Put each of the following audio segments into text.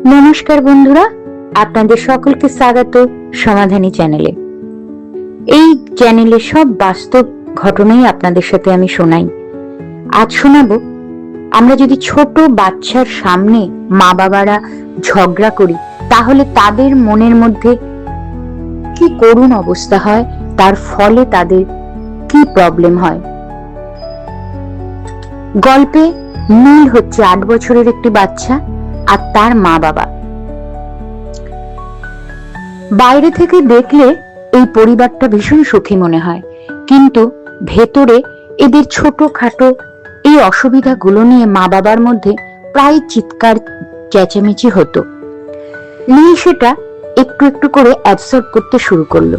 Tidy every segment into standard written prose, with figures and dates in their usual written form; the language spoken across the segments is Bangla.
নমস্কার বন্ধুরা, আপনাদের সকলকে স্বাগত সমাধানী চ্যানেলে। এই চ্যানেলে সব বাস্তব ঘটনাই আপনাদের সাথে আমি শোনাই। আজ শোনাবো, আমরা যদি ছোট বাচ্চার সামনে মা বাবারা ঝগড়া করি তাহলে তাদের মনের মধ্যে কি করুণ অবস্থা হয়, তার ফলে তাদের কি প্রবলেম হয়। গল্পে নীল হচ্ছে 8 বছরের একটি বাচ্চা আর তার মা বাবা। বাইরে থেকে দেখলে এই পরিবারটা ভীষণ সুখী মনে হয়, কিন্তু ভেতরে এদের ছোটখাটো এই অসুবিধাগুলো নিয়ে মা বাবার মধ্যে প্রায় চিৎকার চেঁচামেচি হতো। নীল সেটা একটু একটু করে অ্যাবসর্ব করতে শুরু করলো।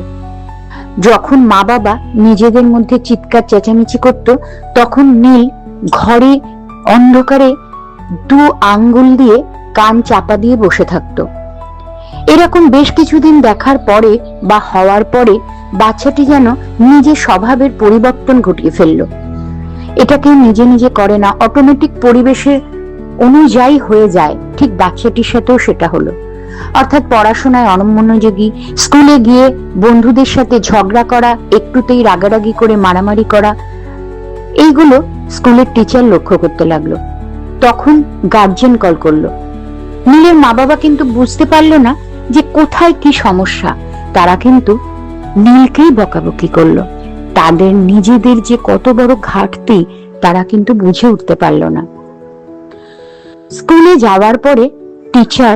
যখন মা বাবা নিজেদের মধ্যে চিৎকার চেঁচামেচি করত, তখন নীল ঘরে অন্ধকারে 2 আঙ্গুল দিয়ে কান চাপা দিয়ে বসে থাকতো। এরকম বেশ কিছুদিন দেখার পরে বা হওয়ার পরে বাচ্চাটি যেন নিজের স্বভাবের পরিবর্তন ঘটিয়ে ফেলল। এটা কেউ নিজে নিজে করে না, অটোমেটিক পরিবেশের অনুযায়ী হয়ে যায়। ঠিক বাচ্চাটির সাথেও সেটা হলো। অর্থাৎ পড়াশোনায় অনমনোযোগী, স্কুলে গিয়ে বন্ধুদের সাথে ঝগড়া করা, একটুতেই রাগারাগি করে মারামারি করা, এইগুলো স্কুলের টিচার লক্ষ্য করতে লাগলো। তখন গার্জিয়ান কল করলো। নীলের মা বাবা কিন্তু বুঝতে পারলো না যে কোথায় কি সমস্যা। তারা কিন্তু নীলকেই বকাবকি করলো। তাদের নিজেদের যে কত বড় ঘাটতি তারা কিন্তু বুঝে উঠতে পারলো না। স্কুলে যাওয়ার পরে টিচার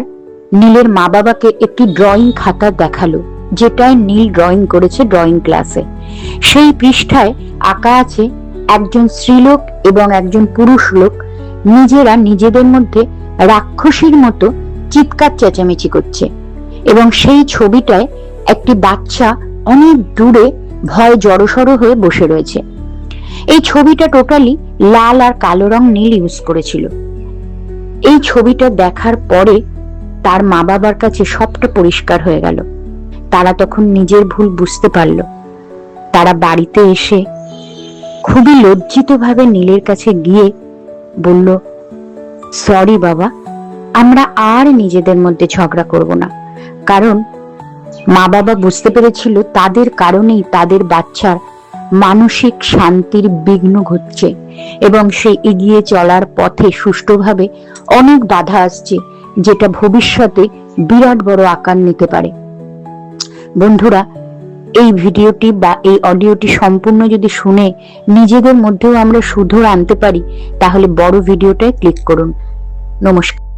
নীলের মা বাবাকে একটি ড্রয়িং খাতা দেখালো, যেটায় নীল ড্রয়িং করেছে ড্রয়িং ক্লাসে। সেই পৃষ্ঠায় আঁকা আছে একজন স্ত্রীলোক এবং একজন পুরুষ লোক নিজেরা নিজেদের মধ্যে রাক্ষসীর মতো চিৎকার চেঁচামেচি করছে, এবং সেই ছবিটায় একটি বাচ্চা অনেক দূরে ভয়ে জড়সড় হয়ে বসে রয়েছে। এই ছবিটা টোটালি লাল আর কালো রং নীল ইউজ করেছিল। এই ছবিটা দেখার পরে তার মা বাবার কাছে সবটা পরিষ্কার হয়ে গেল। তারা তখন নিজের ভুল বুঝতে পারল। তারা বাড়িতে এসে খুবই লজ্জিত ভাবে নীলের কাছে গিয়ে বলল, সরি বাবা, আমরা আর নিজেদের মধ্যে ঝগড়া করব না। কারণ মা বাবা বুঝতে পেরেছিল তাদের কারণেই তাদের বাচ্চার মানসিক শান্তির বিঘ্ন ঘটছে, এবং সে এগিয়ে চলার পথে সুষ্ঠুভাবে অনেক বাধা আসছে, যেটা ভবিষ্যতে বিরাট বড় আকার নিতে পারে। বন্ধুরা, এই ভিডিওটি বা এই অডিওটি সম্পূর্ণ যদি শুনে নিজেদের মধ্যেও আমরা শুধরে আনতে পারি, তাহলে বড় ভিডিওটায় ক্লিক করুন। নমস্কার।